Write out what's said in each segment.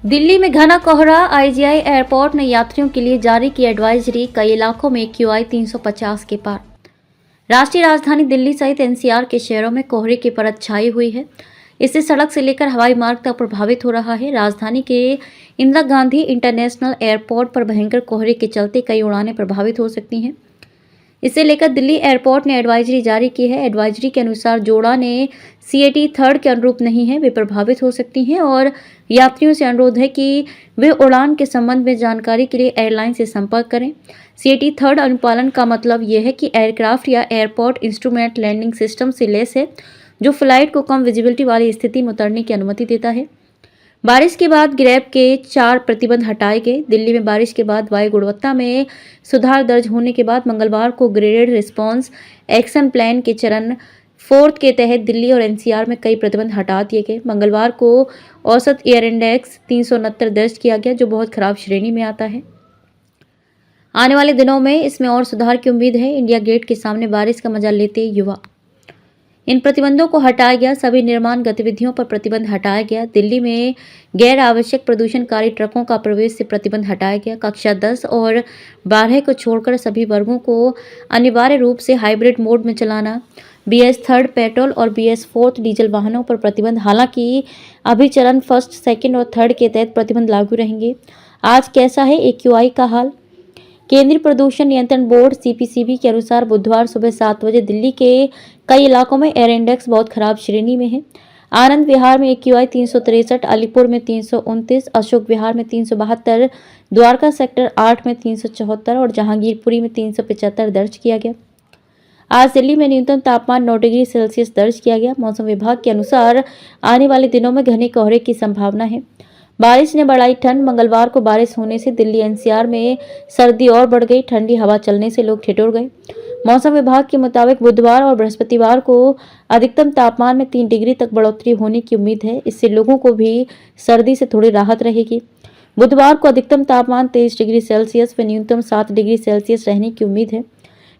दिल्ली में घना कोहरा। आईजीआई एयरपोर्ट ने यात्रियों के लिए जारी की एडवाइजरी, कई इलाकों में QI 350 के पार। राष्ट्रीय राजधानी दिल्ली सहित एनसीआर के शहरों में कोहरे की परत छाई हुई है। इससे सड़क से लेकर हवाई मार्ग तक प्रभावित हो रहा है। राजधानी के इंदिरा गांधी इंटरनेशनल एयरपोर्ट पर भयंकर कोहरे के चलते कई उड़ानें प्रभावित हो सकती हैं। इसे लेकर दिल्ली एयरपोर्ट ने एडवाइजरी जारी की है। एडवाइजरी के अनुसार जो उड़ानें CAT 3 के अनुरूप नहीं है वे प्रभावित हो सकती हैं और यात्रियों से अनुरोध है कि वे उड़ान के संबंध में जानकारी के लिए एयरलाइन से संपर्क करें। CAT 3 अनुपालन का मतलब यह है कि एयरक्राफ्ट या एयरपोर्ट इंस्ट्रूमेंट लैंडिंग सिस्टम से लैस है, जो फ्लाइट को कम विजिबिलिटी वाली स्थिति में उतरने की अनुमति देता है। बारिश के बाद ग्रैब के 4 प्रतिबंध हटाए गए। दिल्ली में बारिश के बाद वायु गुणवत्ता में सुधार दर्ज होने के बाद मंगलवार को ग्रेडेड रिस्पांस एक्शन प्लान के चरण 4 के तहत दिल्ली और NCR में कई प्रतिबंध हटा दिए गए। मंगलवार को औसत एयर इंडेक्स 369 दर्ज किया गया, जो बहुत खराब श्रेणी में आता है। आने वाले दिनों में इसमें और सुधार की उम्मीद है। इंडिया गेट के सामने बारिश का मजा लेते युवा। इन प्रतिबंधों को हटाया गया। सभी निर्माण गतिविधियों पर प्रतिबंध हटाया गया। दिल्ली में गैर आवश्यक प्रदूषणकारी ट्रकों का प्रवेश से प्रतिबंध हटाया गया। कक्षा 10 और 12 को छोड़कर सभी वर्गों को अनिवार्य रूप से हाइब्रिड मोड में चलाना। BS 3 पेट्रोल और BS 4 डीजल वाहनों पर प्रतिबंध। हालांकि अभी चरण 1, 2 और 3 के तहत प्रतिबंध लागू रहेंगे। आज कैसा है AQI का हाल? केंद्रीय प्रदूषण नियंत्रण बोर्ड CPCB के अनुसार बुधवार सुबह 7 बजे दिल्ली के कई इलाकों में एयर इंडेक्स बहुत खराब श्रेणी में है। आनंद विहार में AQI 363, अलीपुर में 329, अशोक विहार में 372, द्वारका सेक्टर 8 में 374 और जहांगीरपुरी में 375 दर्ज किया गया। आज दिल्ली में न्यूनतम तापमान 9 डिग्री सेल्सियस दर्ज किया गया। मौसम विभाग के अनुसार आने वाले दिनों में घने कोहरे की संभावना है। बारिश ने बढ़ाई ठंड। मंगलवार को बारिश होने से दिल्ली NCR में सर्दी और बढ़ गई। ठंडी हवा चलने से लोग ठिठुर गए। मौसम विभाग के मुताबिक बुधवार और बृहस्पतिवार को अधिकतम तापमान में 3 डिग्री तक बढ़ोतरी होने की उम्मीद है। इससे लोगों को भी सर्दी से थोड़ी राहत रहेगी। बुधवार को अधिकतम तापमान 23 डिग्री सेल्सियस व न्यूनतम 7 डिग्री सेल्सियस रहने की उम्मीद है।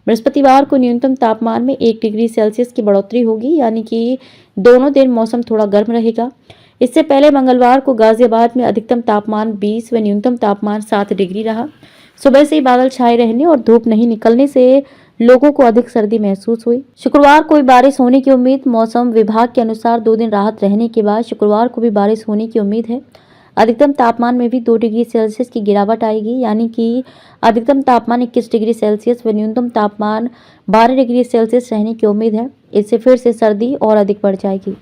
बृहस्पतिवार को न्यूनतम तापमान में 1 डिग्री सेल्सियस की बढ़ोतरी होगी, यानी कि दोनों दिन मौसम थोड़ा गर्म रहेगा। इससे पहले मंगलवार को गाजियाबाद में अधिकतम तापमान 20 व न्यूनतम तापमान 7 डिग्री रहा। सुबह से ही बादल छाए रहने और धूप नहीं निकलने से लोगों को अधिक सर्दी महसूस हुई। शुक्रवार को भी बारिश होने की उम्मीद। मौसम विभाग के अनुसार 2 दिन राहत रहने के बाद शुक्रवार को भी बारिश होने की उम्मीद है। अधिकतम तापमान में भी 2 डिग्री सेल्सियस की गिरावट आएगी, यानी कि अधिकतम तापमान 21 डिग्री सेल्सियस व न्यूनतम तापमान 12 डिग्री सेल्सियस रहने की उम्मीद है। इससे फिर से सर्दी और अधिक बढ़ जाएगी।